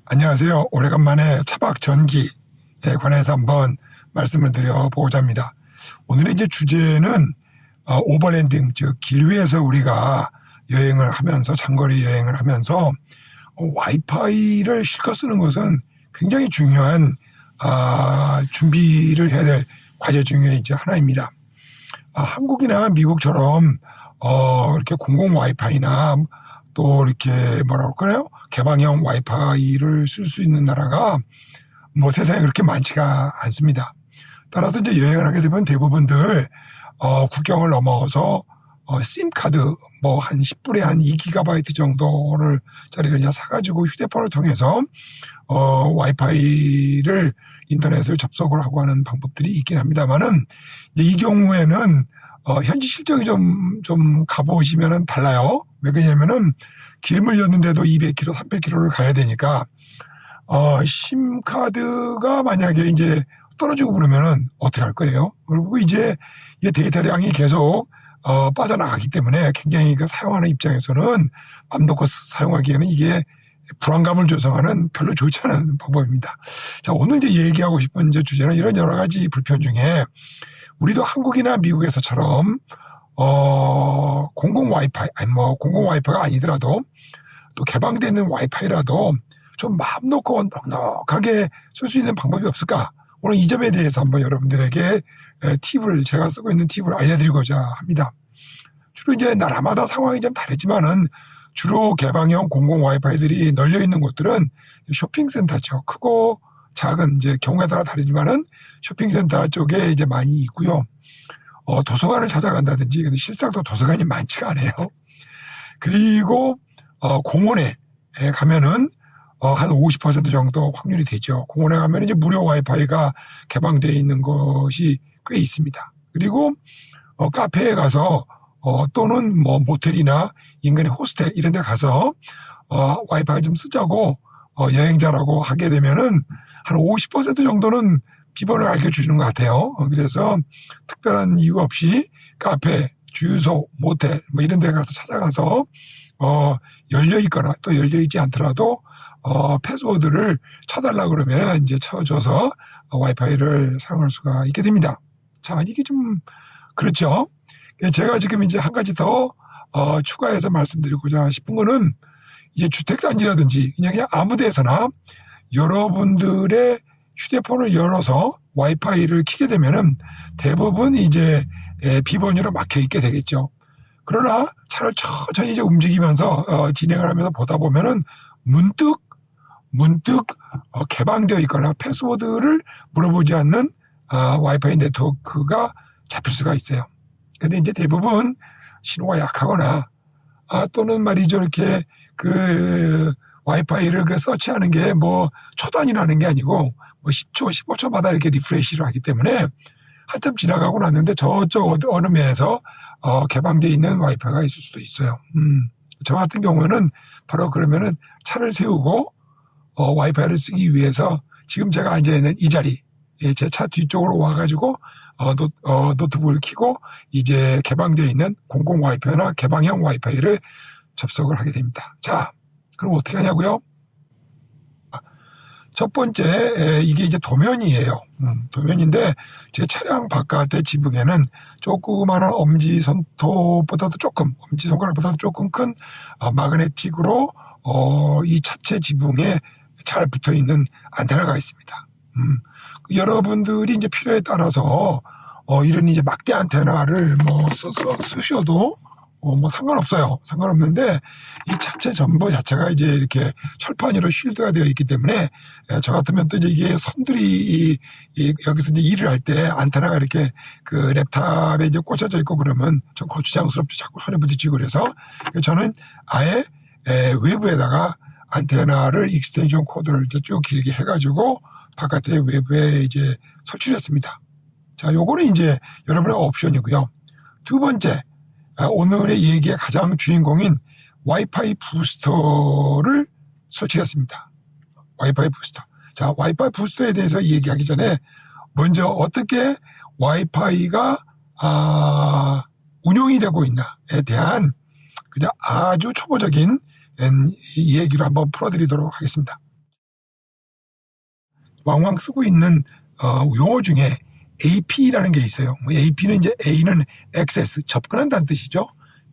안녕하세요. 오래간만에 차박 전기에 관해서 한번 말씀을 드려보고자 합니다. 오늘의 이제 주제는 오버랜딩, 즉 길 위에서 우리가 여행을 하면서 장거리 여행을 하면서 와이파이를 실컷 쓰는 것은 굉장히 중요한 준비를 해야 될 과제 중에 이제 하나입니다. 한국이나 미국처럼 이렇게 공공 와이파이나 또 이렇게 뭐라고 할까요? 개방형 와이파이를 쓸 수 있는 나라가 뭐 세상에 그렇게 많지가 않습니다. 따라서 이제 여행을 하게 되면 대부분들 국경을 넘어서 심카드 뭐 한 10불에 한 2GB 정도를 짜리를 그냥 사가지고 휴대폰을 통해서 와이파이를 인터넷을 접속을 하고 하는 방법들이 있긴 합니다만은 이 경우에는 현지 실적이 좀 가보시면은 달라요. 왜 그러냐면은 기름을 넣는데도 200km, 300km를 가야 되니까 심카드가 만약에 이제 떨어지고 그러면은 어떻게 할 거예요? 그리고 이제 이 데이터량이 계속 빠져나가기 때문에 굉장히 그 사용하는 입장에서는 맘 놓고 사용하기에는 이게 불안감을 조성하는 별로 좋지 않은 방법입니다. 자, 오늘 이제 얘기하고 싶은 이제 주제는 이런 여러 가지 불편 중에 우리도 한국이나 미국에서처럼 공공 와이파이, 아니 뭐 공공 와이파이가 아니더라도 또 개방되는 와이파이라도 좀 마음 놓고 넉넉하게 쓸 수 있는 방법이 없을까? 오늘 이 점에 대해서 한번 여러분들에게 제가 쓰고 있는 팁을 알려드리고자 합니다. 주로 이제 나라마다 상황이 좀 다르지만은 주로 개방형 공공 와이파이들이 널려 있는 곳들은 쇼핑센터죠. 크고 작은 이제 경우에 따라 다르지만은 쇼핑센터 쪽에 이제 많이 있고요. 도서관을 찾아간다든지, 근데 실상도 도서관이 많지가 않아요. 그리고 공원에 가면은 한 50% 정도 확률이 되죠. 공원에 가면 이제 무료 와이파이가 개방되어 있는 것이 꽤 있습니다. 그리고 카페에 가서 또는 뭐 모텔이나 인근의 호스텔 이런 데 가서 와이파이 좀 쓰자고 여행자라고 하게 되면은 한 50% 정도는 기본을 알려주시는 것 같아요. 그래서 특별한 이유 없이 카페, 주유소, 모텔 뭐 이런 데 가서 찾아가서 열려 있거나 또 열려 있지 않더라도 패스워드를 쳐달라 그러면 이제 쳐줘서 와이파이를 사용할 수가 있게 됩니다. 자, 이게 좀 그렇죠. 제가 지금 이제 한 가지 더 추가해서 말씀드리고자 싶은 거는 이제 주택단지라든지 그냥 아무 데서나 여러분들의 휴대폰을 열어서 와이파이를 켜게 되면은 대부분 이제 비번유로 막혀 있게 되겠죠. 그러나 차를 천천히 이제 움직이면서 진행을 하면서 보다 보면은 문득 개방되어 있거나 패스워드를 물어보지 않는 와이파이 네트워크가 잡힐 수가 있어요. 근데 이제 대부분 신호가 약하거나 또는 말이죠 이렇게 그 와이파이를 서치하는 게 뭐 초단위라는 게 아니고 뭐 10초, 15초마다 이렇게 리프레시를 하기 때문에 한참 지나가고 났는데 저쪽 어느 면에서 개방되어 있는 와이파이가 있을 수도 있어요. 저 같은 경우에는 바로 그러면은 차를 세우고 와이파이를 쓰기 위해서 지금 제가 앉아있는 이 자리, 제 차 뒤쪽으로 와가지고 노트북을 켜고 이제 개방되어 있는 공공 와이파이나 개방형 와이파이를 접속을 하게 됩니다. 자, 그럼 어떻게 하냐고요? 첫 번째, 이게 이제 도면이에요. 도면인데 제 차량 바깥의 지붕에는 조그마한 엄지손가락보다도 조금 큰 마그네틱으로 이 차체 지붕에 잘 붙어 있는 안테나가 있습니다. 여러분들이 이제 필요에 따라서 이런 이제 막대 안테나를 뭐 쓰셔도 뭐 상관없어요. 상관없는데 이 차체 전부 자체가 이제 이렇게 철판으로 쉴드가 되어 있기 때문에 저 같으면 또 이제 이게 선들이 여기서 이제 일을 할 때 안테나가 이렇게 그 랩탑에 이제 꽂혀져 있고 그러면 좀 거추장스럽죠. 자꾸 손에 부딪히고 그래서 저는 아예 외부에다가 안테나를 익스텐션 코드를 이제 쭉 길게 해가지고 바깥에 외부에 이제 설치를 했습니다. 자, 요거는 이제 여러분의 옵션이고요. 두 번째, 오늘의 얘기의 가장 주인공인 와이파이 부스터를 설치했습니다. 와이파이 부스터. 자, 와이파이 부스터에 대해서 얘기하기 전에 먼저 어떻게 와이파이가 운용이 되고 있나에 대한 그냥 아주 초보적인 얘기를 한번 풀어드리도록 하겠습니다. 왕왕 쓰고 있는 용어 중에 AP라는 게 있어요. AP는 이제 A는 액세스, 접근한다는 뜻이죠.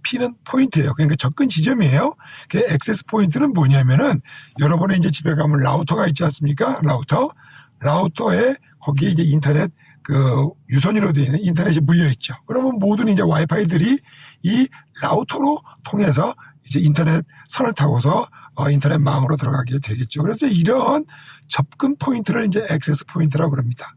P는 포인트예요. 그러니까 접근 지점이에요. 그 액세스 포인트는 뭐냐면은 여러분의 이제 집에 가면 라우터가 있지 않습니까? 라우터에 거기에 이제 인터넷 그 유선으로 되어 있는 인터넷이 물려 있죠. 그러면 모든 이제 와이파이들이 이 라우터로 통해서 이제 인터넷 선을 타고서 인터넷망으로 들어가게 되겠죠. 그래서 이런 접근 포인트를 이제 액세스 포인트라고 그럽니다.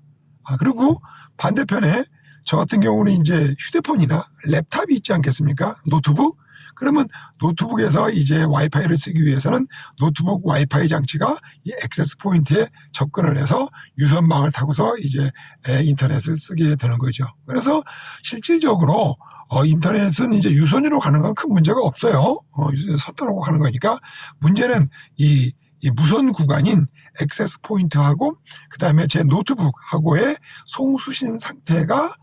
그리고 반대편에 저 같은 경우는 이제 휴대폰이나 랩탑이 있지 않겠습니까? 노트북? 그러면 노트북에서 이제 와이파이를 쓰기 위해서는 노트북 와이파이 장치가 이 액세스 포인트에 접근을 해서 유선망을 타고서 이제 인터넷을 쓰게 되는 거죠. 그래서 실질적으로 인터넷은 이제 유선으로 가는 건 큰 문제가 없어요. 섰다고 가는 거니까 문제는 이 무선 구간인 액세스 포인트하고 그 다음에 제 노트북하고의 송수신 상태가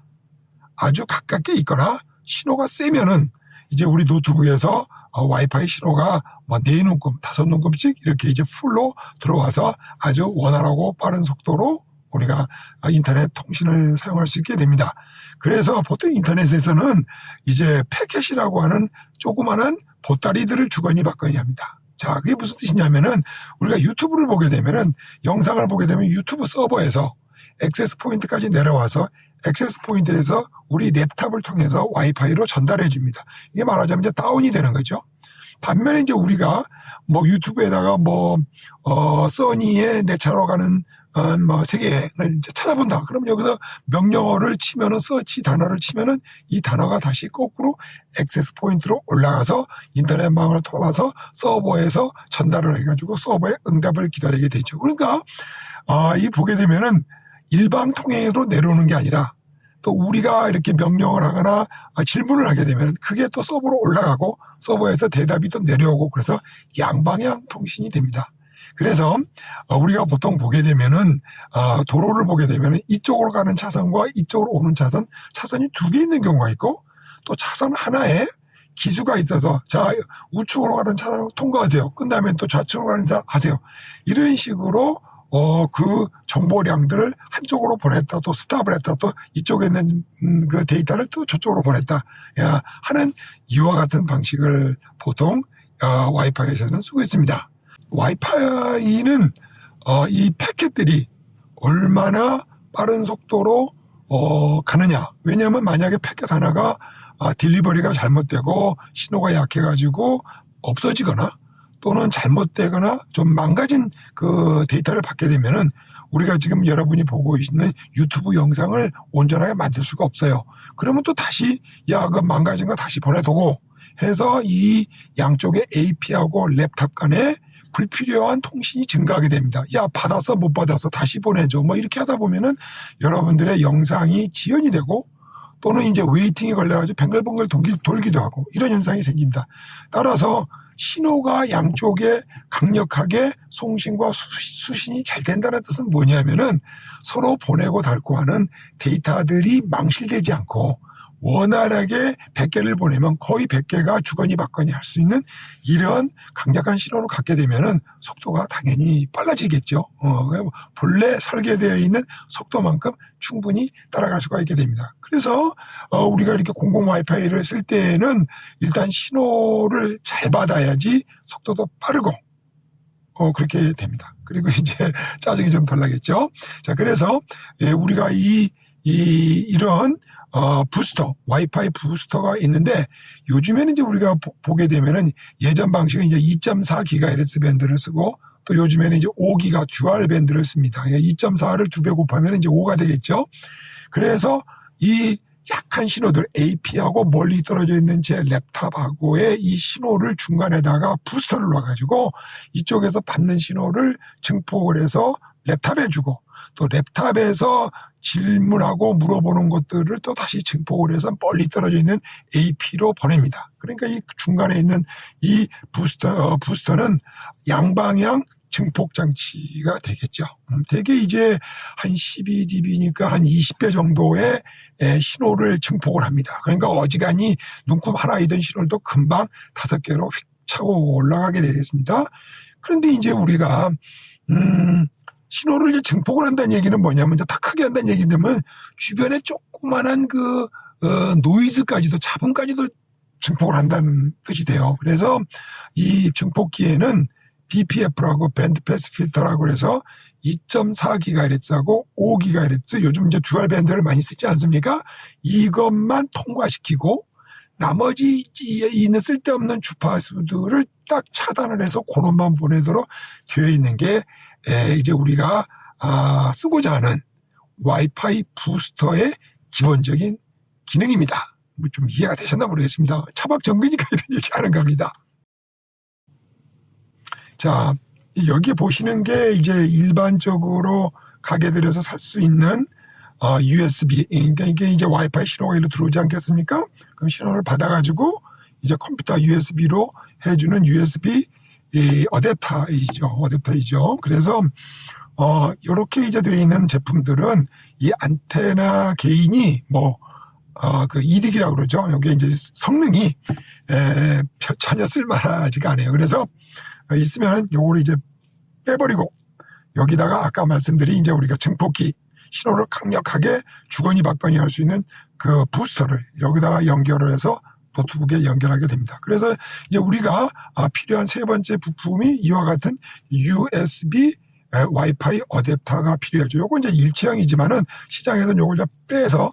아주 가깝게 있거나 신호가 세면은 이제 우리 노트북에서 와이파이 신호가 뭐 4눈금, 5눈금씩 이렇게 이제 풀로 들어와서 아주 원활하고 빠른 속도로 우리가 인터넷 통신을 사용할 수 있게 됩니다. 그래서 보통 인터넷에서는 이제 패켓이라고 하는 조그마한 보따리들을 주거니 받거니 합니다. 자, 그게 무슨 뜻이냐면은 우리가 유튜브를 보게 되면은 영상을 보게 되면 유튜브 서버에서 액세스 포인트까지 내려와서 액세스 포인트에서 우리 랩탑을 통해서 와이파이로 전달해 줍니다. 이게 말하자면 이제 다운이 되는 거죠. 반면에 이제 우리가 뭐 유튜브에다가 써니의 내 차로 가는 세계를 이제 찾아본다. 그럼 여기서 명령어를 치면은 서치 단어를 치면은 이 단어가 다시 거꾸로 액세스 포인트로 올라가서 인터넷망을 통해서 서버에서 전달을 해가지고 서버의 응답을 기다리게 되죠. 그러니까 이 보게 되면은 일방 통행으로 내려오는 게 아니라 또 우리가 이렇게 명령을 하거나 질문을 하게 되면 그게 또 서버로 올라가고 서버에서 대답이 또 내려오고 그래서 양방향 통신이 됩니다. 그래서 우리가 보통 보게 되면은 도로를 보게 되면은 이쪽으로 가는 차선과 이쪽으로 오는 차선이 2개 있는 경우가 있고 또 차선 하나에 기수가 있어서 자 우측으로 가는 차선 통과하세요. 끝나면 또 좌측으로 가는 차 하세요. 이런 식으로 그 정보량들을 한쪽으로 보냈다, 또 스탑을 했다, 또 이쪽에 있는 그 데이터를 또 저쪽으로 보냈다 하는 이와 같은 방식을 보통 와이파이에서는 쓰고 있습니다. 와이파이는 이 패켓들이 얼마나 빠른 속도로 가느냐. 왜냐하면 만약에 패켓 하나가 딜리버리가 잘못되고 신호가 약해가지고 없어지거나 또는 잘못되거나 좀 망가진 그 데이터를 받게 되면은 우리가 지금 여러분이 보고 있는 유튜브 영상을 온전하게 만들 수가 없어요. 그러면 또 다시 그 망가진 거 다시 보내두고 해서 이 양쪽의 AP하고 랩탑 간에 불필요한 통신이 증가하게 됩니다. 받았어 못 받았어 다시 보내줘 뭐 이렇게 하다 보면은 여러분들의 영상이 지연이 되고 또는 이제 웨이팅이 걸려가지고 뱅글뱅글 돌기도 하고 이런 현상이 생긴다. 따라서 신호가 양쪽에 강력하게 송신과 수신이 잘 된다는 뜻은 뭐냐면은 서로 보내고 닳고 하는 데이터들이 망실되지 않고 원활하게 100개를 보내면 거의 100개가 주거니 받거니 할 수 있는 이런 강력한 신호를 갖게 되면은 속도가 당연히 빨라지겠죠. 본래 설계되어 있는 속도만큼 충분히 따라갈 수가 있게 됩니다. 그래서 우리가 이렇게 공공 와이파이를 쓸 때에는 일단 신호를 잘 받아야지 속도도 빠르고 그렇게 됩니다. 그리고 이제 짜증이 좀 덜 나겠죠. 자, 그래서 우리가 이런 부스터, 와이파이 부스터가 있는데 요즘에는 이제 우리가 보게 되면은 예전 방식은 이제 2.4GHz 밴드를 쓰고 또 요즘에는 이제 5기가 듀얼 밴드를 씁니다. 2.4를 2배 곱하면 이제 5가 되겠죠. 그래서 이 약한 신호들 AP하고 멀리 떨어져 있는 제 랩탑하고의 이 신호를 중간에다가 부스터를 놔가지고 이쪽에서 받는 신호를 증폭을 해서 랩탑에 주고 또 랩탑에서 질문하고 물어보는 것들을 또 다시 증폭을 해서 멀리 떨어져 있는 AP로 보냅니다. 그러니까 이 중간에 있는 이 부스터는 양방향 증폭 장치가 되겠죠. 대개 이제 한 12dB니까 한 20배 정도의 신호를 증폭을 합니다. 그러니까 어지간히 눈금 하나이던 신호도 금방 5개로 휙 차고 올라가게 되겠습니다. 그런데 이제 우리가 신호를 이제 증폭을 한다는 얘기는 뭐냐면 이제 다 크게 한다는 얘기냐면 주변에 조그만한 노이즈까지도 잡음까지도 증폭을 한다는 뜻이 돼요. 그래서 이 증폭기에는 BPF라고 밴드 패스 필터라고 해서 2.4GHz하고 5GHz 요즘 이제 듀얼 밴드를 많이 쓰지 않습니까? 이것만 통과시키고 나머지 있는 쓸데없는 주파수들을 딱 차단을 해서 그것만 보내도록 되어 있는 게 이제 우리가 쓰고자 하는 와이파이 부스터의 기본적인 기능입니다. 뭐 좀 이해가 되셨나 모르겠습니다. 차박정근이니까 이런 얘기하는 겁니다. 자, 여기 보시는 게 이제 일반적으로 가게들에서 살 수 있는 USB, 그러니까 이게 이제 와이파이 신호가 일로 들어오지 않겠습니까? 그럼 신호를 받아가지고 이제 컴퓨터 USB로 해주는 USB 어댑터이죠. 그래서 이렇게 이제 되어 있는 제품들은 이 안테나 개인이 그 이득이라고 그러죠. 여기 이제 성능이 전혀 쓸만하지가 않아요. 그래서 있으면 요거를 이제 빼버리고 여기다가 아까 말씀드린 이제 우리가 증폭기 신호를 강력하게 주거니 받거니 할 수 있는 그 부스터를 여기다가 연결을 해서 노트북에 연결하게 됩니다. 그래서 이제 우리가 필요한 세 번째 부품이 이와 같은 USB 와이파이 어댑터가 필요하죠. 요거 이제 일체형이지만은 시장에서는 요걸 이제 빼서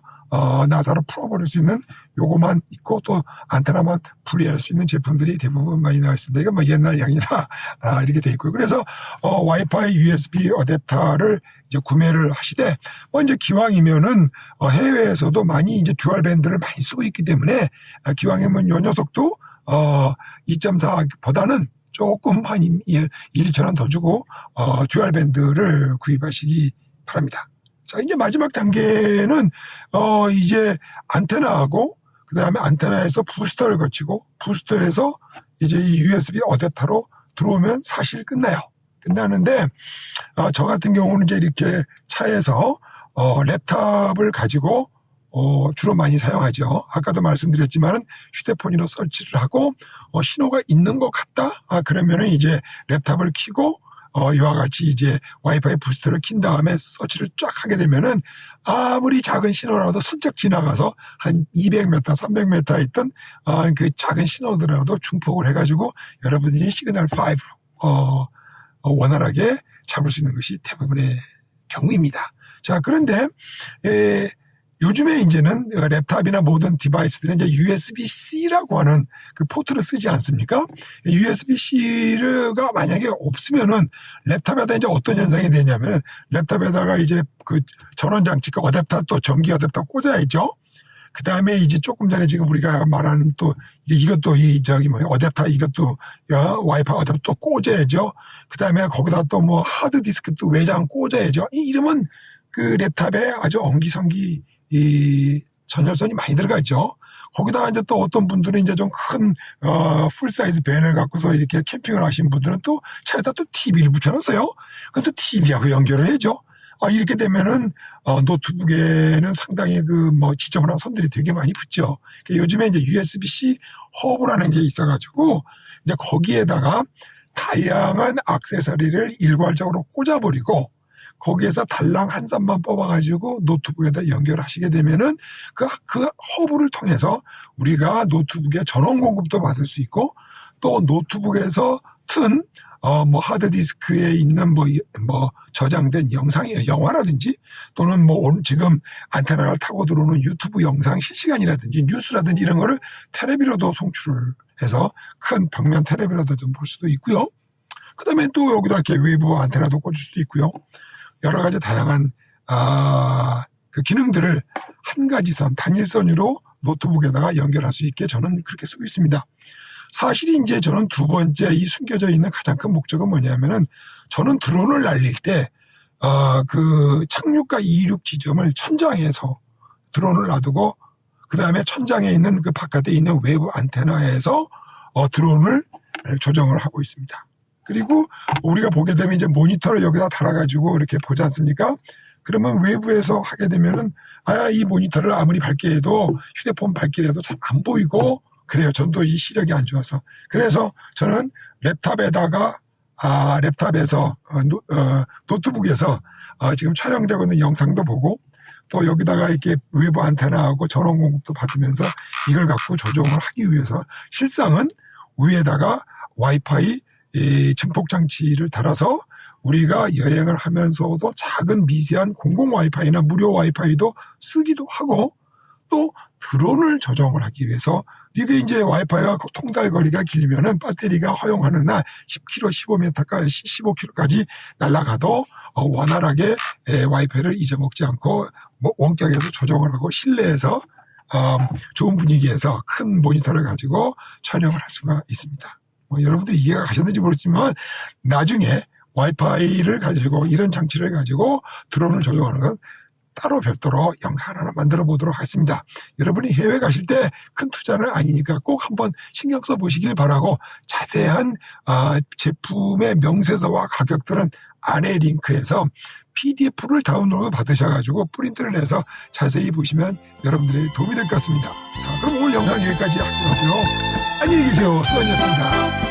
나사로 풀어버릴 수 있는 요거만 있고 또 안테나만 분리할 수 있는 제품들이 대부분 많이 나와 있습니다. 이건 뭐 옛날 양이라 이렇게 돼 있고요. 그래서 와이파이 USB 어댑터를 이제 구매를 하시되 이제 기왕이면은 해외에서도 많이 이제 듀얼 밴드를 많이 쓰고 있기 때문에 기왕이면 요 녀석도 2.4보다는 조금 한 1, 2천 원 더 주고 듀얼 밴드를 구입하시기 바랍니다. 자, 이제 마지막 단계는, 이제 안테나하고, 그 다음에 안테나에서 부스터를 거치고, 부스터에서 이제 이 USB 어댑터로 들어오면 사실 끝나요. 끝나는데, 저 같은 경우는 이제 이렇게 차에서, 랩탑을 가지고, 주로 많이 사용하죠. 아까도 말씀드렸지만은 휴대폰으로 설치를 하고, 신호가 있는 것 같다? 그러면은 이제 랩탑을 켜고, 이와 같이 이제 와이파이 부스터를 킨 다음에 서치를 쫙 하게 되면은 아무리 작은 신호라도 슬쩍 지나가서 한 200m, 300m 있던 그 작은 신호들라도 중폭을 해가지고 여러분들이 시그널 5로 원활하게 잡을 수 있는 것이 대부분의 경우입니다. 자, 그런데 요즘에 이제는 랩탑이나 모든 디바이스들은 이제 USB-C라고 하는 그 포트를 쓰지 않습니까? USB-C가 만약에 없으면은 랩탑에다 이제 어떤 현상이 되냐면은 랩탑에다가 이제 그 전원장치, 그 어댑터 또 전기 어댑터 꽂아야죠. 그 다음에 이제 조금 전에 지금 우리가 말하는 또 이것도 어댑터 이것도 와이파이 어댑터 또 꽂아야죠. 그 다음에 거기다 또 뭐 하드디스크 또 외장 꽂아야죠. 이 이름은 그 랩탑에 아주 엉기성기 이 전열선이 많이 들어가 있죠. 거기다가 이제 또 어떤 분들은 이제 좀 큰 풀사이즈 밴을 갖고서 이렇게 캠핑을 하신 분들은 또 차에다 또 TV를 붙여놨어요. 그럼 또 TV하고 연결을 해야죠. 이렇게 되면은 노트북에는 상당히 지저분한 선들이 되게 많이 붙죠. 그러니까 요즘에 이제 USB-C 허브라는 게 있어가지고 이제 거기에다가 다양한 액세서리를 일괄적으로 꽂아버리고 거기에서 달랑 한 삽만 뽑아가지고 노트북에다 연결하시게 되면은 그 허브를 통해서 우리가 노트북에 전원 공급도 받을 수 있고 또 노트북에서 튼 하드디스크에 있는 저장된 영화라든지 또는 지금 안테나를 타고 들어오는 유튜브 영상 실시간이라든지 뉴스라든지 이런 거를 테레비로도 송출해서 큰 벽면 테레비로도 좀 볼 수도 있고요. 그 다음에 또 여기다 이렇게 외부 안테나도 꽂을 수도 있고요. 여러 가지 다양한 그 기능들을 한 가지 선, 단일선으로 노트북에다가 연결할 수 있게 저는 그렇게 쓰고 있습니다. 사실 이제 저는 두 번째 이 숨겨져 있는 가장 큰 목적은 뭐냐면은 저는 드론을 날릴 때 그 착륙과 이륙 지점을 천장에서 드론을 놔두고 그 다음에 천장에 있는 그 바깥에 있는 외부 안테나에서 드론을 조정을 하고 있습니다. 그리고 우리가 보게 되면 이제 모니터를 여기다 달아가지고 이렇게 보지 않습니까? 그러면 외부에서 하게 되면은 이 모니터를 아무리 밝게 해도 휴대폰 밝게 해도 잘 안 보이고 그래요. 전도 이 시력이 안 좋아서. 그래서 저는 랩탑에다가 랩탑에서 노트북에서 지금 촬영되고 있는 영상도 보고 또 여기다가 이렇게 외부 안테나하고 전원 공급도 받으면서 이걸 갖고 조정을 하기 위해서 실상은 위에다가 와이파이 증폭 장치를 달아서 우리가 여행을 하면서도 작은 미세한 공공 와이파이나 무료 와이파이도 쓰기도 하고 또 드론을 조정을 하기 위해서 이게 이제 와이파이가 통달 거리가 길면은 배터리가 허용하는 날 10km, 15m까지 15km까지 날아가도 원활하게 와이파이를 잊어먹지 않고 원격에서 조정을 하고 실내에서 좋은 분위기에서 큰 모니터를 가지고 촬영을 할 수가 있습니다. 여러분들이 이해가 가셨는지 모르겠지만 나중에 와이파이를 가지고 이런 장치를 가지고 드론을 조정하는 건 따로 별도로 영상 하나 만들어 보도록 하겠습니다. 여러분이 해외 가실 때 큰 투자는 아니니까 꼭 한번 신경 써 보시길 바라고 자세한 제품의 명세서와 가격들은 아래 링크에서 PDF를 다운로드 받으셔가지고 프린트를 해서 자세히 보시면 여러분들의 도움이 될 것 같습니다. 자, 그럼 오늘 영상 여기까지 하고요. 안녕히 계세요. 수고하셨습니다.